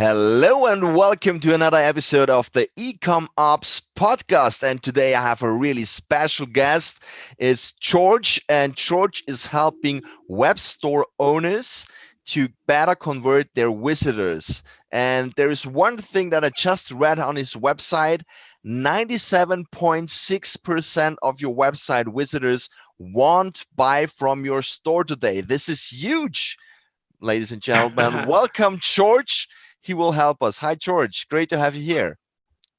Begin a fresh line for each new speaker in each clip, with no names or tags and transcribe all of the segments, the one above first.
Hello and welcome to another episode of the eCom Ops podcast. And today I have a really special guest. It's George, and George is helping web store owners to better convert their visitors. And there is one thing that I just read on his website: 97.6% of your website visitors won't buy from your store today. This is huge, ladies and gentlemen. Welcome, George. He will help us. Hi, George. Great to have you here.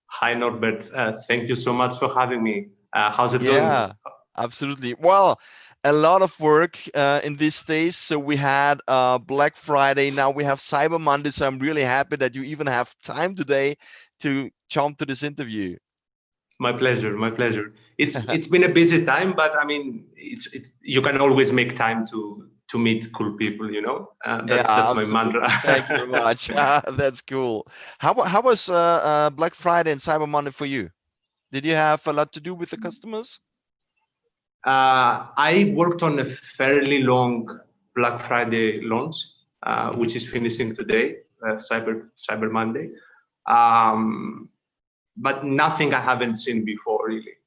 Hi, Norbert. Thank you so much for having me. How's it going?
Yeah, absolutely. Well, a lot of work in these days. So we had Black Friday. Now we have Cyber Monday. So I'm really happy that you even have time today to jump to this interview.
My pleasure. My pleasure. It's been a busy time, but I mean, it's you can always make time to meet cool people.
Yeah,
That's my
absolutely.
mantra.
Thank you very much. That's cool. How was Black Friday and Cyber Monday for you? Did you have a lot to do with the customers?
I worked on a fairly long Black Friday launch, which is finishing today, Cyber Monday. But nothing I haven't seen before, really.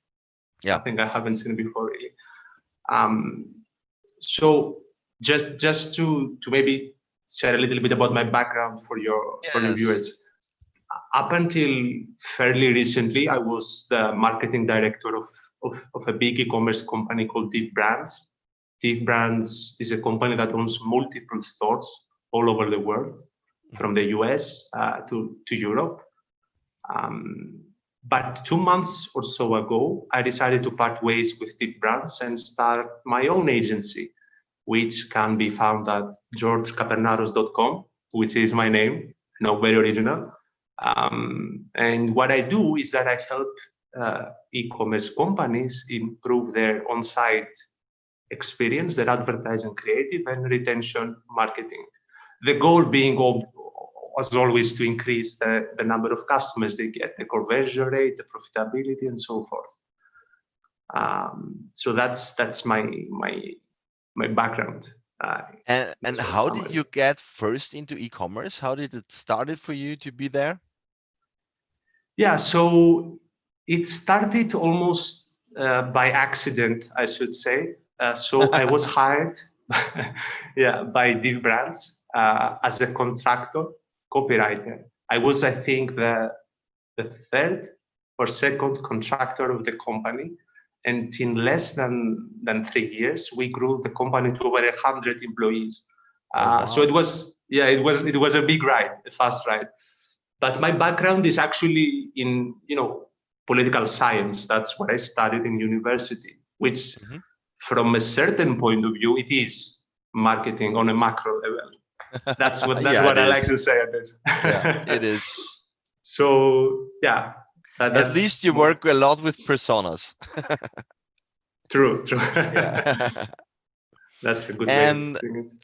Yeah.
Nothing I haven't seen before, really. So just to maybe share a little bit about my background for your viewers. Up until fairly recently, I was the marketing director of a big e-commerce company called Div Brands. Div Brands is a company that owns multiple stores all over the world, from the US to Europe. But 2 months or so ago, I decided to part ways with Div Brands and start my own agency, which can be found at georgekapernaros.com, which is my name, very original. And what I do is that I help e-commerce companies improve their on-site experience, their advertising, creative, and retention marketing. The goal being, as always, to increase the number of customers they get, the conversion rate, the profitability, and so forth. So that's my background.
And how did you get first into e-commerce? How did it started for you to be there?
Yeah, so it started almost by accident, I should say. So I was hired by Div Brands as a contractor copywriter. I was, I think, the third or second contractor of the company. And in less than 3 years, we grew the company to over 100 employees.
Wow.
So it was a big ride, a fast ride. But my background is actually in political science. That's what I studied in university, which from a certain point of view, it is marketing on a macro level. That's what I like to say at this.
Yeah, it is.
So yeah.
At least you work a lot with personas.
True.
Yeah.
That's a good way of putting it.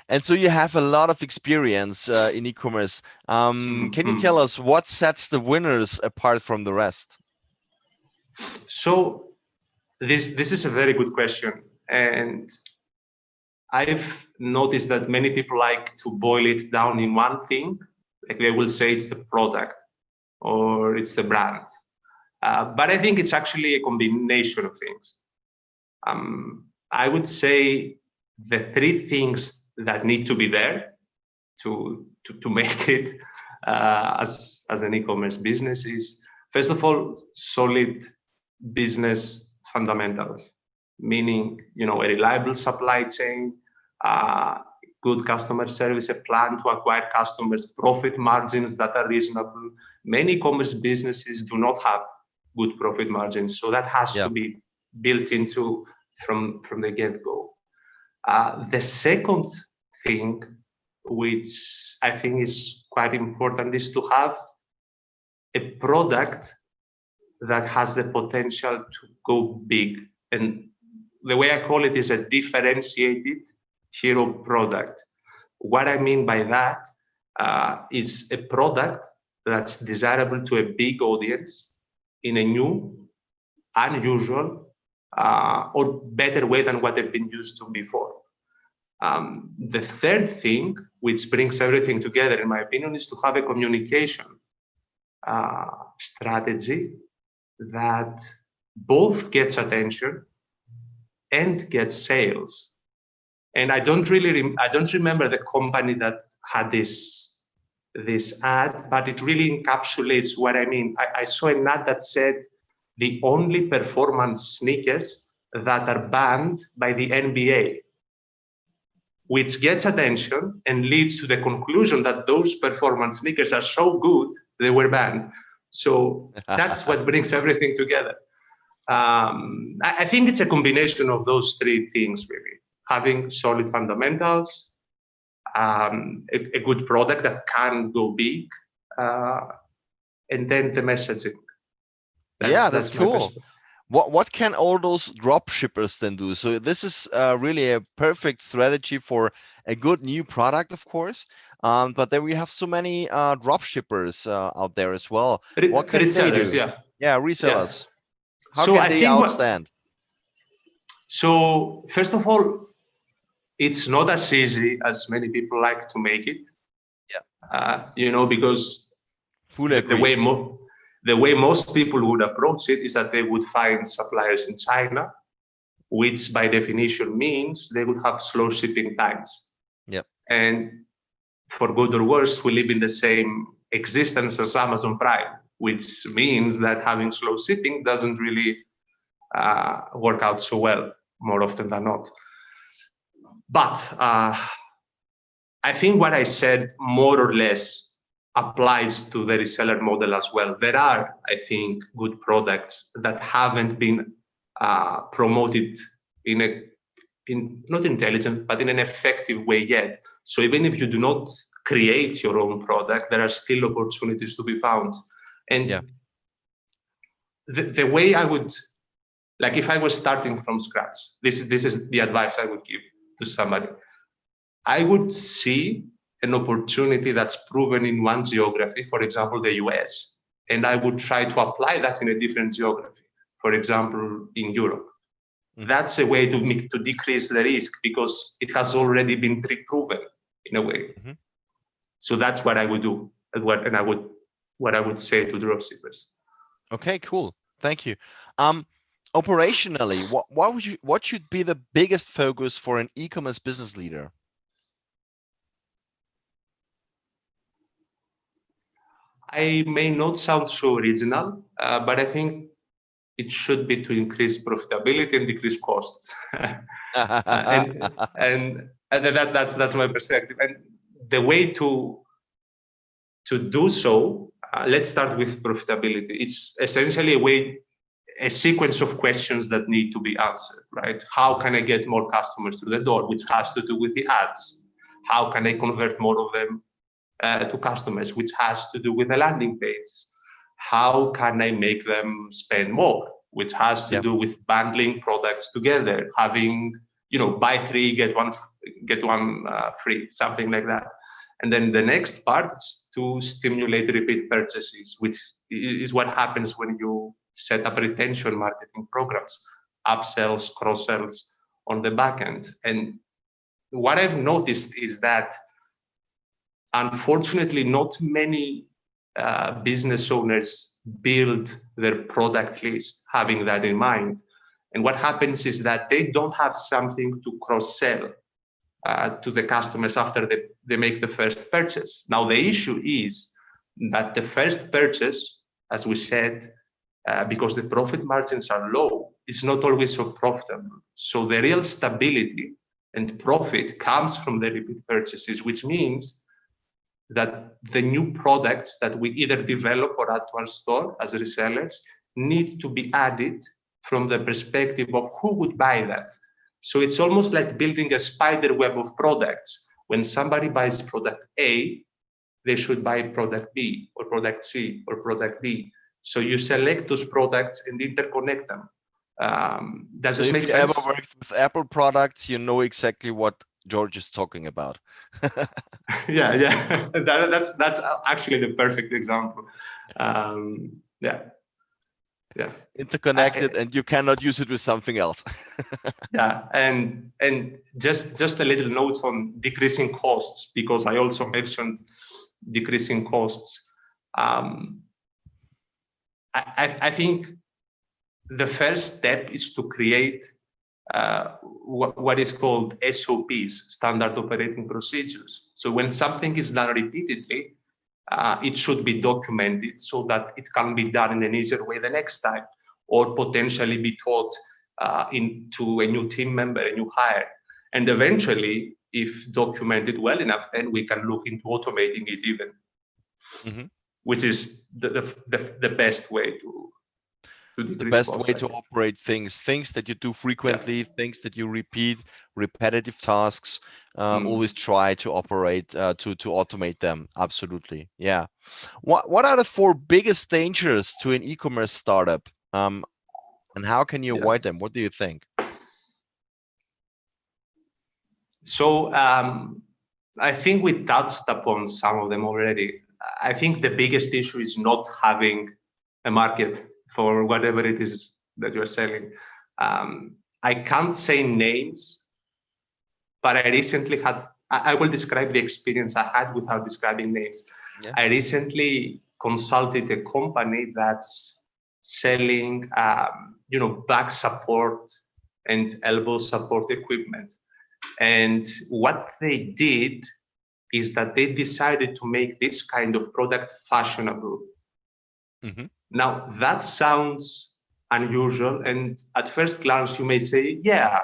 And so you have a lot of experience in e-commerce. Can you tell us what sets the winners apart from the rest?
So this is a very good question, and I've noticed that many people like to boil it down in one thing. Like they will say it's the product or it's the brand, but I think it's actually a combination of things. I would say the three things that need to be there to make it as an e-commerce business is, first of all, solid business fundamentals, meaning a reliable supply chain, good customer service, a plan to acquire customers, profit margins that are reasonable. Many e-commerce businesses do not have good profit margins, so that has to be built into from the get-go. The second thing, which I think is quite important, is to have a product that has the potential to go big. And the way I call it is a differentiated hero product. What I mean by that is a product that's desirable to a big audience in a new, unusual, or better way than what they've been used to before. The third thing, which brings everything together, in my opinion, is to have a communication strategy that both gets attention and gets sales. And I don't remember the company that had this ad, but it really encapsulates what I mean. I saw an ad that said the only performance sneakers that are banned by the NBA, which gets attention and leads to the conclusion that those performance sneakers are so good they were banned. So that's what brings everything together. I think it's a combination of those three things, really. Having solid fundamentals, a good product that can go big, and then the messaging.
That's
My
cool.
perspective.
What can all those drop shippers then do? So this is really a perfect strategy for a good new product, of course. But then we have so many drop shippers out there as well. What can they
Resellers,
do?
yeah.
Yeah,
Yeah.
resellers. How
So
can
I
they
think
outstand?
so first of all, it's not as easy as many people like to make it.
Yeah.
Because
Fully
the, the
agree.
way the way most people would approach it is that they would find suppliers in China, which by definition means they would have slow shipping times.
Yep.
And for good or worse, we live in the same existence as Amazon Prime, which means that having slow shipping doesn't really work out so well more often than not. But I think what I said more or less applies to the reseller model as well. There are, I think, good products that haven't been promoted in not intelligent, but in an effective way yet. So even if you do not create your own product, there are still opportunities to be found. And the way I would, like if I was starting from scratch, this is the advice I would give to somebody. I would see an opportunity that's proven in one geography, for example, the US, and I would try to apply that in a different geography, for example, in Europe. That's a way to decrease the risk because it has already been pre-proven in a way. So that's what I would do, and what I would say to dropshippers.
Okay, cool. Thank you. Operationally, what should be the biggest focus for an e-commerce business leader?
I may not sound so original, but I think it should be to increase profitability and decrease costs. and that's my perspective. And the way to do so, let's start with profitability. It's essentially a sequence of questions that need to be answered, right? How can I get more customers through the door, which has to do with the ads? How can I convert more of them to customers, which has to do with the landing page? How can I make them spend more, which has to do with bundling products together, having, buy three, get one free, something like that. And then the next part is to stimulate repeat purchases, which is what happens when you set up retention marketing programs, upsells, cross-sells on the back end. And what I've noticed is that unfortunately, not many business owners build their product list having that in mind. And what happens is that they don't have something to cross-sell to the customers after they make the first purchase. Now, the issue is that the first purchase, as we said, because the profit margins are low, is not always so profitable. So the real stability and profit comes from the repeat purchases, which means that the new products that we either develop or add to our store as resellers need to be added from the perspective of who would buy that. So it's almost like building a spider web of products. When somebody buys product A, they should buy product B or product C or product D. So you select those products and interconnect them. Does this make sense?
If you ever worked with Apple products, you know exactly what George is talking about.
yeah. That's actually the perfect example. Yeah. Yeah.
interconnected, and you cannot use it with something else.
Yeah, and just a little note on decreasing costs, because I also mentioned decreasing costs. I think the first step is to create what is called SOPs, standard operating procedures. So when something is done repeatedly, it should be documented so that it can be done in an easier way the next time, or potentially be taught into a new team member, a new hire. And eventually, if documented well enough, then we can look into automating it even,
Mhm.
which is the best way to
The
decrease
best
costs,
way
I
to
think.
operate things that you do
Yeah.
frequently, things that you repeat, repetitive tasks. Always
Mm.
try to operate to automate them. Absolutely, yeah. What are the four biggest dangers to an e-commerce startup? And how can you
Yeah.
avoid them? What do you think?
So I think we touched upon some of them already. I think the biggest issue is not having a market for whatever it is that you're selling. I can't say names, but I recently had, I will describe the experience I had without describing names.
Yeah.
I recently consulted a company that's selling, back support and elbow support equipment. And what they did is that they decided to make this kind of product fashionable.
Hmm.
Now, that sounds unusual. And at first glance, you may say, yeah,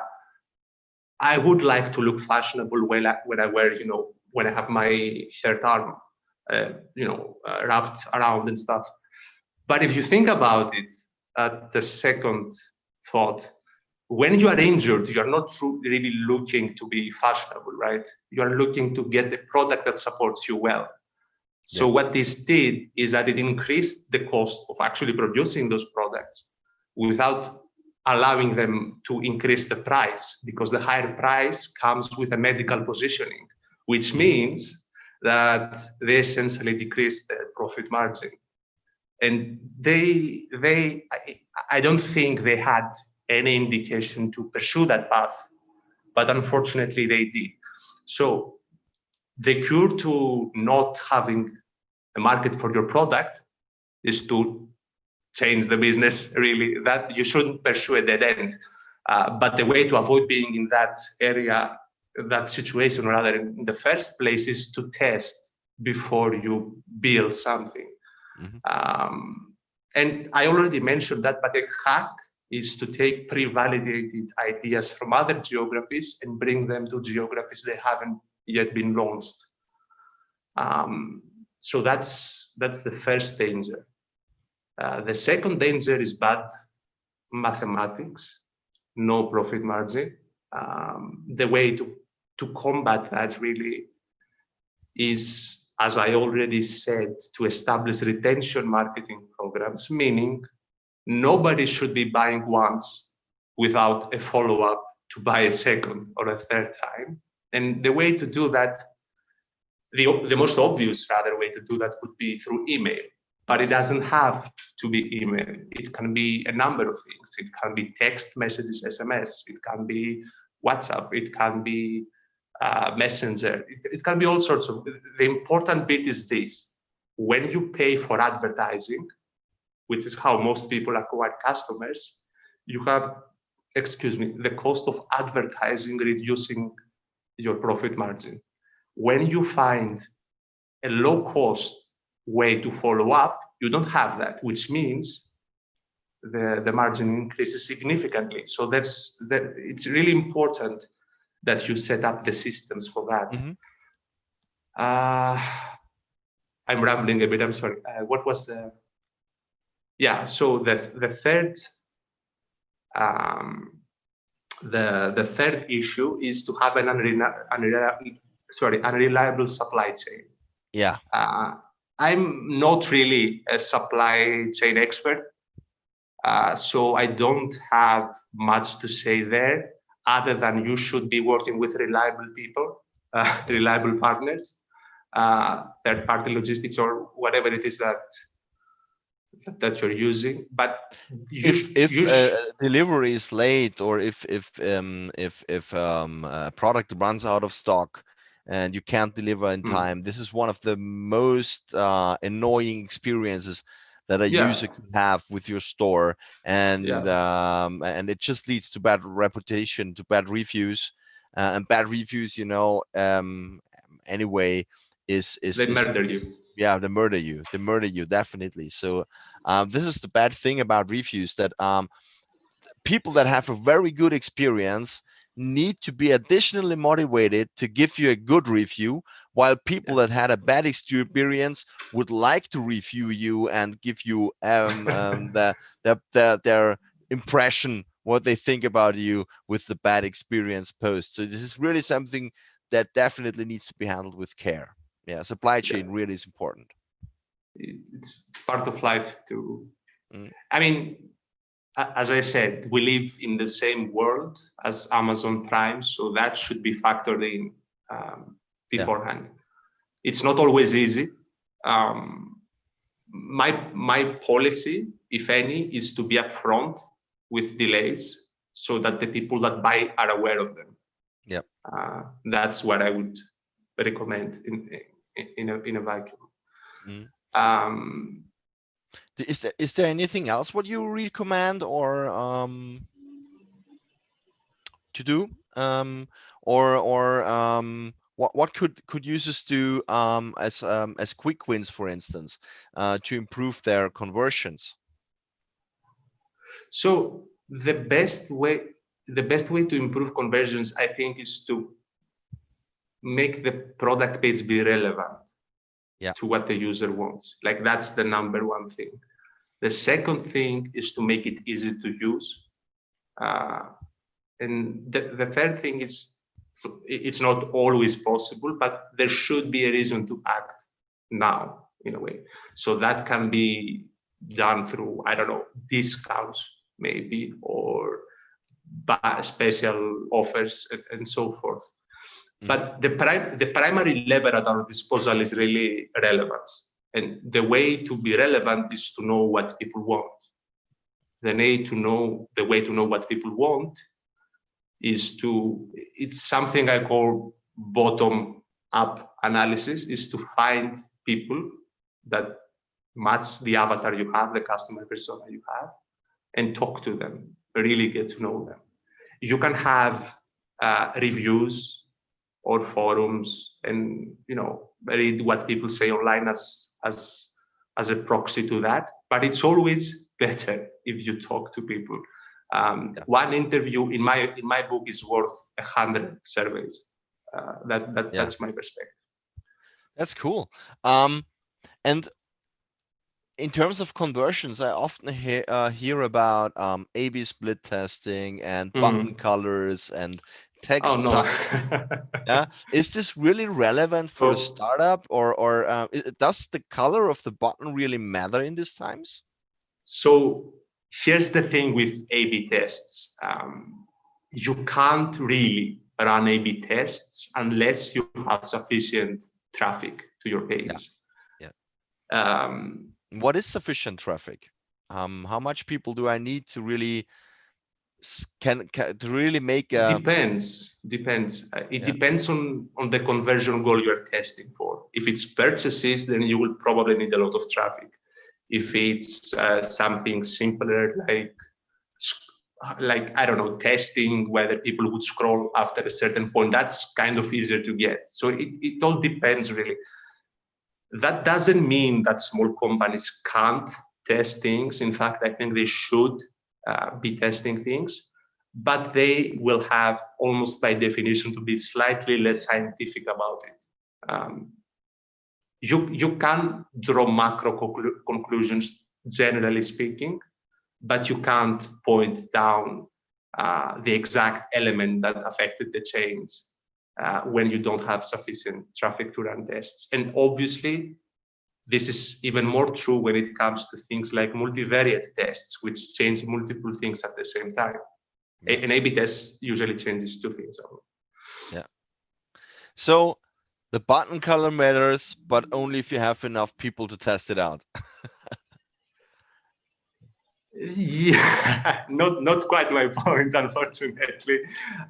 I would like to look fashionable when I wear, when I have my shirt arm, wrapped around and stuff. But if you think about it, at the second thought, when you are injured, you are not really looking to be fashionable, right? You are looking to get a product that supports you well. So
Yeah.
what this did is that it increased the cost of actually producing those products without allowing them to increase the price, because the higher price comes with a medical positioning, which
Hmm.
means that they essentially decrease their profit margin. And I don't think they had any indication to pursue that path, but unfortunately they did. So the cure to not having a market for your product is to change the business, really. That you shouldn't pursue a dead end. But the way to avoid being in that area, that situation rather, in the first place, is to test before you build something.
Hmm.
Um, and I already mentioned that, but a hack is to take pre-validated ideas from other geographies and bring them to geographies they haven't yet been launched. Um, so that's the first danger. The second danger is bad mathematics, no profit margin. The way to combat that really is, as I already said, to establish retention marketing programs, meaning nobody should be buying once without a follow-up to buy a second or a third time. And the way to do that, the most obvious rather way to do that would be through email, but it doesn't have to be email. It can be a number of things. It can be text messages, SMS. It can be WhatsApp. It can be Messenger. It can be all sorts of. The important bit is this: when you pay for advertising, which is how most people acquire customers, you have, the cost of advertising reducing your profit margin. When you find a low cost way to follow up, you don't have that, which means the margin increases significantly. So it's really important that you set up the systems for that.
Hmm.
I'm rambling a bit, I'm sorry. What was the, yeah, so the third, um, the third issue is to have an unreliable supply chain.
Yeah.
I'm not really a supply chain expert, so I don't have much to say there, other than you should be working with reliable people,
Yeah.
reliable partners, third-party logistics, or whatever it is that that you're using. But
if delivery is late, or if a product runs out of stock and you can't deliver in time, this is one of the most annoying experiences that a user could have with your store, and it just leads to bad reputation, to bad reviews, and bad reviews, anyway,
they murder you.
Yeah, they murder you definitely. So this is the bad thing about reviews, that people that have a very good experience need to be additionally motivated to give you a good review, while people that had a bad experience would like to review you and give you their impression, what they think about you with the bad experience post. So this is really something that definitely needs to be handled with care. Yeah, supply chain really is important.
It's part of life too.
Mm.
I mean, as I said, we live in the same world as Amazon Prime, so that should be factored in beforehand. It's not always easy. My policy, if any, is to be upfront with delays so that the people that buy are aware of them.
Yep.
That's what I would recommend in a vacuum.
Mm. Is there anything else what you recommend or to do, what could users do as quick wins, for instance, to improve their conversions?
So the best way to improve conversions, I think, is to make the product page be relevant to what the user wants. Like, that's the number one thing. The second thing is to make it easy to use. And the third thing is, it's not always possible, but there should be a reason to act now, in a way. So that can be done through, I don't know, discounts maybe, or special offers, and so forth. But the primary lever at our disposal is really relevance. And the way to be relevant is to know what people want. The way to know what people want is it's something I call bottom-up analysis, is to find people that match the avatar you have, the customer persona you have, and talk to them, really get to know them. You can have reviews or forums, and read what people say online as a proxy to that. But it's always better if you talk to people. One interview in my book is worth 100 surveys. That's my perspective.
That's cool. And in terms of conversions, I often hear about A/B split testing and button colors and text size. Yeah, is this really relevant for a startup, or does the color of the button really matter in these times?
So here's the thing with A/B tests. You can't really run A/B tests unless you have sufficient traffic to your page.
What is sufficient traffic? How much people do I need to really to really make
Depends. It depends on the conversion goal you're testing for. If it's purchases, then you will probably need a lot of traffic. If it's something simpler, like I don't know, testing whether people would scroll after a certain point, that's kind of easier to get. So it all depends, really. That doesn't mean that small companies can't test things. In fact, I think they should be testing things, but they will have, almost by definition, to be slightly less scientific about it. You can draw macro conclusions, generally speaking, but you can't point down the exact element that affected the change when you don't have sufficient traffic to run tests. And obviously, this is even more true when it comes to things like multivariate tests, which change multiple things at the same time. An A/B test usually changes two things.
Yeah. So the button color matters, but only if you have enough people to test it out.
Yeah, not quite my point, unfortunately.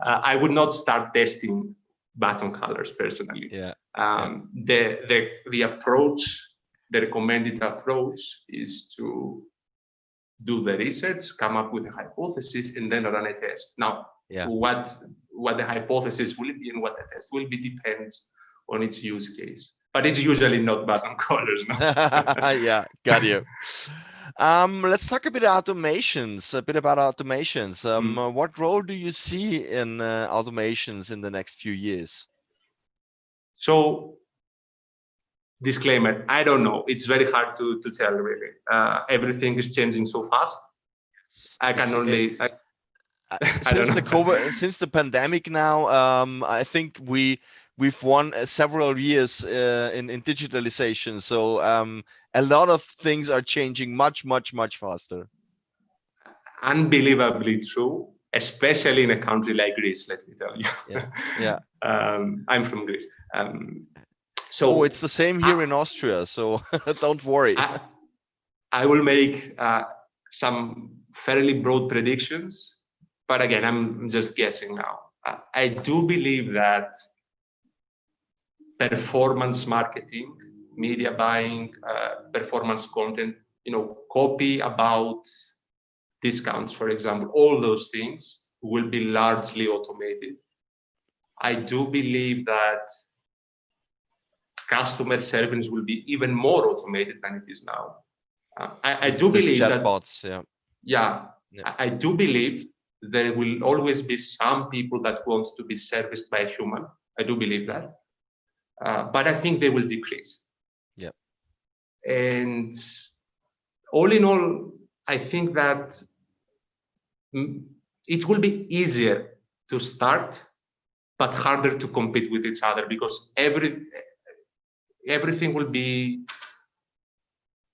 I would not start testing button colors personally.
Yeah. Yeah.
The approach, the recommended approach, is to do the research, come up with a hypothesis, and then run a test. Now,
Yeah.
what the hypothesis will be and what the test will be depends on its use case. But it's usually not button colors, no.
Yeah, got you. Let's talk a bit about automations. A bit about automations.
Mm.
What role do you see in automations in the next few years?
So, disclaimer, I don't know. It's very hard to tell, really. Everything is changing so fast. I can
Yes.
only, I don't
Since the
know.
COVID, since the pandemic now, I think we've won several years in digitalization. So a lot of things are changing much faster.
Unbelievably true, especially in a country like Greece, let me tell you.
Yeah, yeah.
I'm from Greece. Um,
Oh,
so
it's the same here
I,
in Austria. So don't worry.
I, I will make some fairly broad predictions, but again, I'm just guessing now. I do believe that performance marketing, media buying, performance content, copy about discounts, for example, all those things will be largely automated. I do believe that customer service will be even more automated than it is now. I
With
do
the
believe that,
chatbots, yeah.
yeah,
Yeah.
I do believe there will always be some people that want to be serviced by a human. I do believe that. But I think they will decrease.
Yeah.
And all in all, I think that it will be easier to start, but harder to compete with each other because everything will be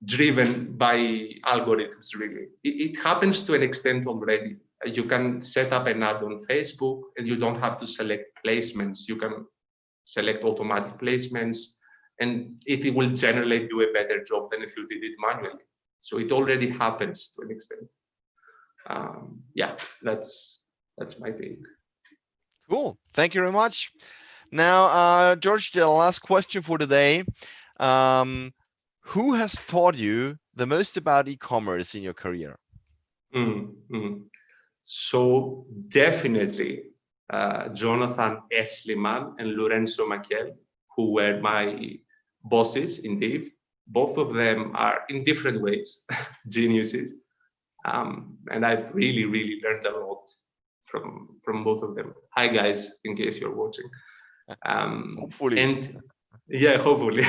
driven by algorithms. Really, it happens to an extent already. You can set up an ad on Facebook, and you don't have to select placements. You can select automatic placements, and it will generally do a better job than if you did it manually. So it already happens to an extent. Yeah, that's my take.
Cool. Thank you very much. Now, George, the last question for today. Um, who has taught you the most about e-commerce in your career?
Mm. So definitely Jonathan Esliman and Lorenzo Maciel, who were my bosses in Dave. Both of them are in different ways geniuses, and I've really learned a lot from both of them. Hi guys, in case you're watching.
Hopefully.
And yeah, hopefully.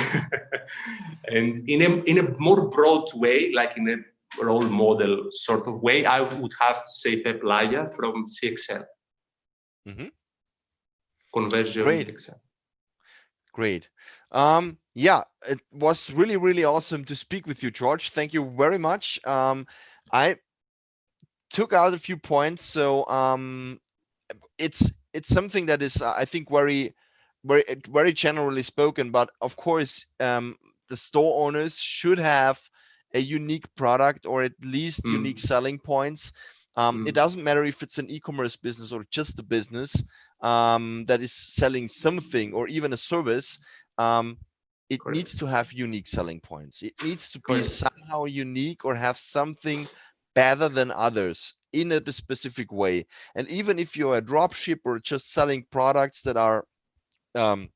And in a more broad way, like in a role model sort of way, I would have to say Pep Laya from CXL,
Hmm.
Conversion
Great.
Excel.
Great. Yeah, it was really awesome to speak with you, George. Thank you very much. I took out a few points. So it's something that is I think very generally spoken, but of course the store owners should have a unique product or at least unique
Mm,
selling points. It
mm,
doesn't matter if it's an e-commerce business or just a business that is selling something or even a service. um, it needs
correct.
to have unique selling points. It needs to be
Correct.
somehow unique or have something better than others in a specific way. And even if you're a drop shipper just selling products that are um,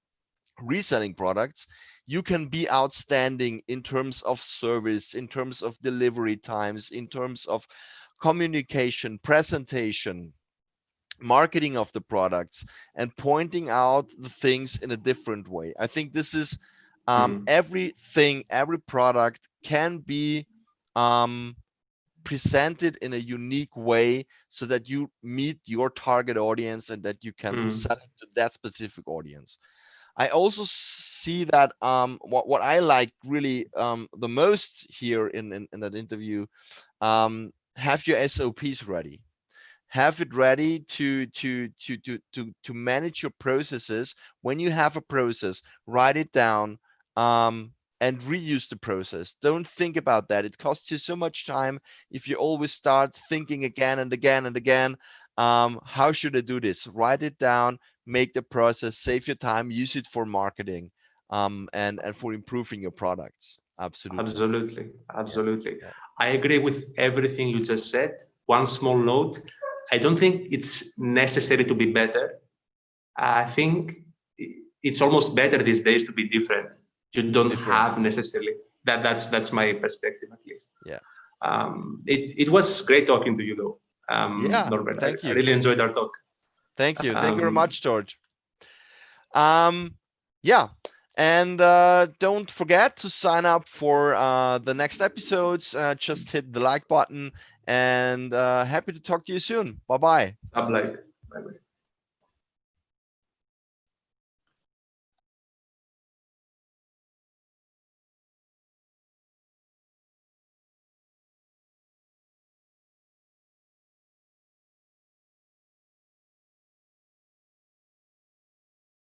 reselling products, you can be outstanding in terms of service, in terms of delivery times, in terms of communication, presentation, marketing of the products, and pointing out the things in a different way. I think this is
Mm,
everything, every product can be um, presented in a unique way so that you meet your target audience and that you can sell
mm,
it to that specific audience. I also see that what I like really the most here in that interview, have your SOPs ready. Have it ready to manage your processes. When you have a process, write it down, and reuse the process. Don't think about that. It costs you so much time if you always start thinking again and again and again. How should I do this? Write it down, make the process, save your time, use it for marketing, and for improving your products. Absolutely.
Absolutely,
Yeah.
absolutely.
Yeah.
I agree with everything you just said. One small note, I don't think it's necessary to be better. I think it's almost better these days to be different. You don't
Different.
have necessarily that's my perspective at least.
Yeah.
It was great talking to you though,
Yeah.
Norbert.
Thank
I
you.
really enjoyed our talk.
Thank you. Thank you very
Um,
much, George. Yeah. And don't forget to sign up for the next episodes. Just hit the like button, and happy to talk to you soon. Bye bye.
I'm like, bye bye.